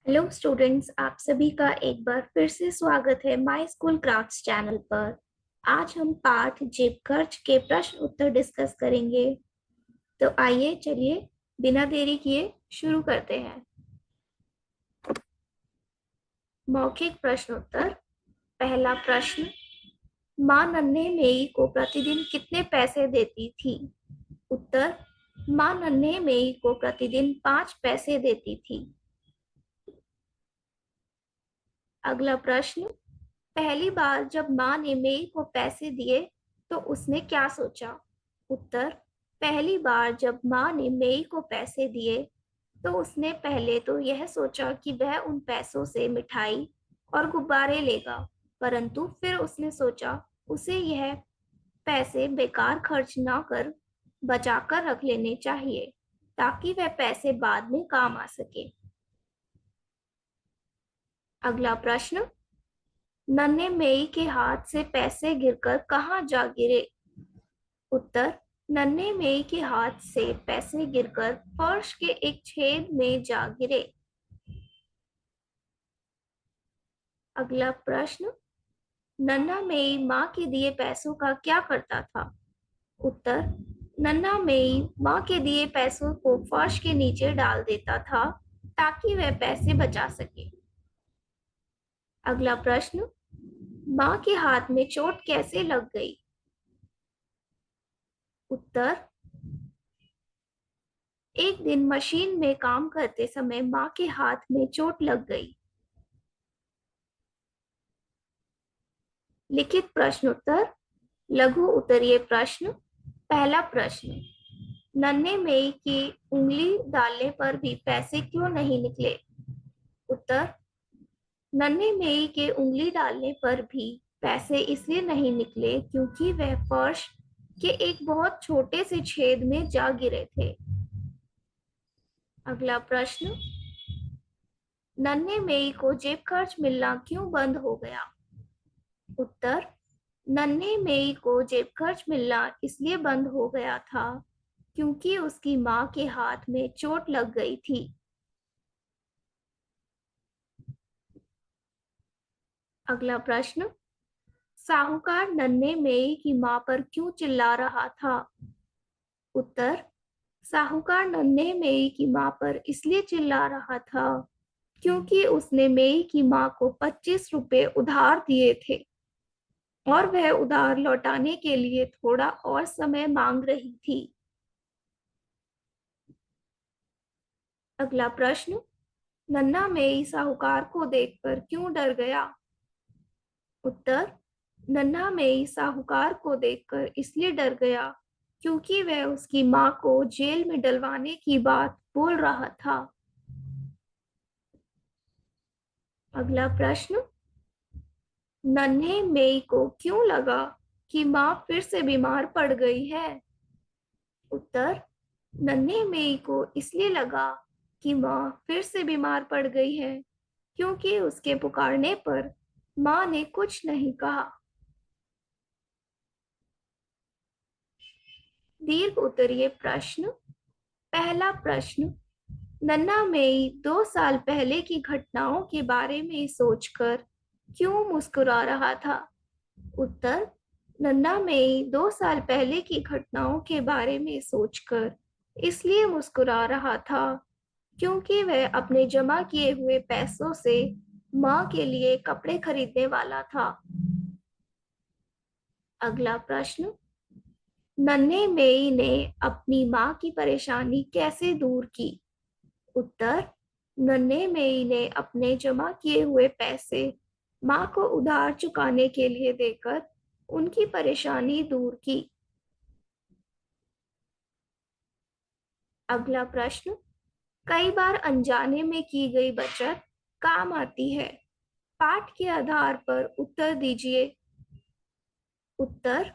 Hello students, आप सभी का एक बार फिर से स्वागत है माय स्कूल क्राफ्ट्स चैनल पर। आज हम पाठ जेब खर्च के प्रश्न उत्तर डिस्कस करेंगे। तो आइए चलिए बिना देरी किए शुरू करते हैं। मौखिक प्रश्न उत्तर। पहला प्रश्न, माँ नन्हे मेई को प्रतिदिन कितने पैसे देती थी? उत्तर, माँ नन्हे मेई को प्रतिदिन 5 पैसे देती थी। अगला प्रश्न, पहली बार जब माँ ने मेई को पैसे दिए तो उसने क्या सोचा? उत्तर, पहली बार जब माँ ने मेई को पैसे दिए तो उसने पहले तो यह सोचा कि वह उन पैसों से मिठाई और गुब्बारे लेगा, परंतु फिर उसने सोचा उसे यह पैसे बेकार खर्च ना कर बचा कर रख लेने चाहिए ताकि वह पैसे बाद में काम आ सके। अगला प्रश्न, नन्हे मेई के हाथ से पैसे गिरकर कहाँ जा गिरे? उत्तर, नन्हे मेई के हाथ से पैसे गिरकर फर्श के एक छेद में जा गिरे। अगला प्रश्न, नन्हा मेई माँ के दिए पैसों का क्या करता था? उत्तर, नन्हा मेई माँ के दिए पैसों को फर्श के नीचे डाल देता था ताकि वह पैसे बचा सके। अगला प्रश्न, माँ के हाथ में चोट कैसे लग गई? उत्तर, एक दिन मशीन में काम करते समय माँ के हाथ में चोट लग गई। लिखित प्रश्न उत्तर। लघु उत्तरीय प्रश्न। पहला प्रश्न, नन्हे मेई की उंगली डालने पर भी पैसे क्यों नहीं निकले? उत्तर, नन्हे मेई के उंगली डालने पर भी पैसे इसलिए नहीं निकले क्योंकि वह फर्श के एक बहुत छोटे से छेद में जा गिरे थे। अगला प्रश्न, नन्हे मेई को जेब खर्च मिलना क्यों बंद हो गया? उत्तर, नन्हे मेई को जेब खर्च मिलना इसलिए बंद हो गया था क्योंकि उसकी माँ के हाथ में चोट लग गई थी। अगला प्रश्न, साहूकार नन्हे मेई की माँ पर क्यों चिल्ला रहा था? उत्तर, साहूकार नन्हे मेई की माँ पर इसलिए चिल्ला रहा था क्योंकि उसने मेई की माँ को 25 रुपए उधार दिए थे और वह उधार लौटाने के लिए थोड़ा और समय मांग रही थी। अगला प्रश्न, नन्हा मेई साहूकार को देखकर क्यों डर गया? उत्तर, नन्हा मेई साहूकार को देखकर इसलिए डर गया क्योंकि वह उसकी माँ को जेल में डलवाने की बात बोल रहा था। अगला प्रश्न, नन्हे मेई को क्यों लगा कि माँ फिर से बीमार पड़ गई है? उत्तर, नन्हे मेई को इसलिए लगा कि माँ फिर से बीमार पड़ गई है क्योंकि उसके पुकारने पर माँ ने कुछ नहीं कहा। दीर्घ उत्तरीय प्रश्न। पहला प्रश्न, नन्हा मेई 2 साल पहले की घटनाओं के बारे में सोचकर क्यों मुस्कुरा रहा था? उत्तर, नन्हा मेई 2 साल पहले की घटनाओं के बारे में सोचकर इसलिए मुस्कुरा रहा था क्योंकि वह अपने जमा किए हुए पैसों से माँ के लिए कपड़े खरीदने वाला था। अगला प्रश्न, नन्हे मेई ने अपनी माँ की परेशानी कैसे दूर की? उत्तर, नन्हे मेई ने अपने जमा किए हुए पैसे माँ को उधार चुकाने के लिए देकर उनकी परेशानी दूर की। अगला प्रश्न, कई बार अनजाने में की गई बचत काम आती है। पाठ के आधार पर उत्तर दीजिए। उत्तर,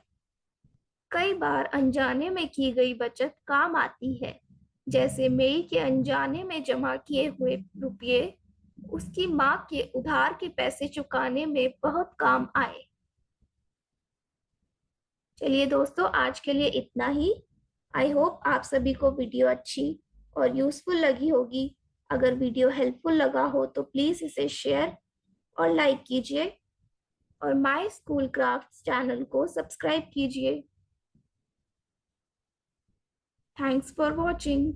कई बार अनजाने में की गई बचत काम आती है, जैसे मई के अनजाने में जमा किए हुए रुपये उसकी माँ के उधार के पैसे चुकाने में बहुत काम आए। चलिए दोस्तों, आज के लिए इतना ही। आई होप आप सभी को वीडियो अच्छी और यूजफुल लगी होगी। अगर वीडियो हेल्पफुल लगा हो तो प्लीज़ इसे शेयर और लाइक कीजिए और माय स्कूल क्राफ्ट्स चैनल को सब्सक्राइब कीजिए। Thanks for watching.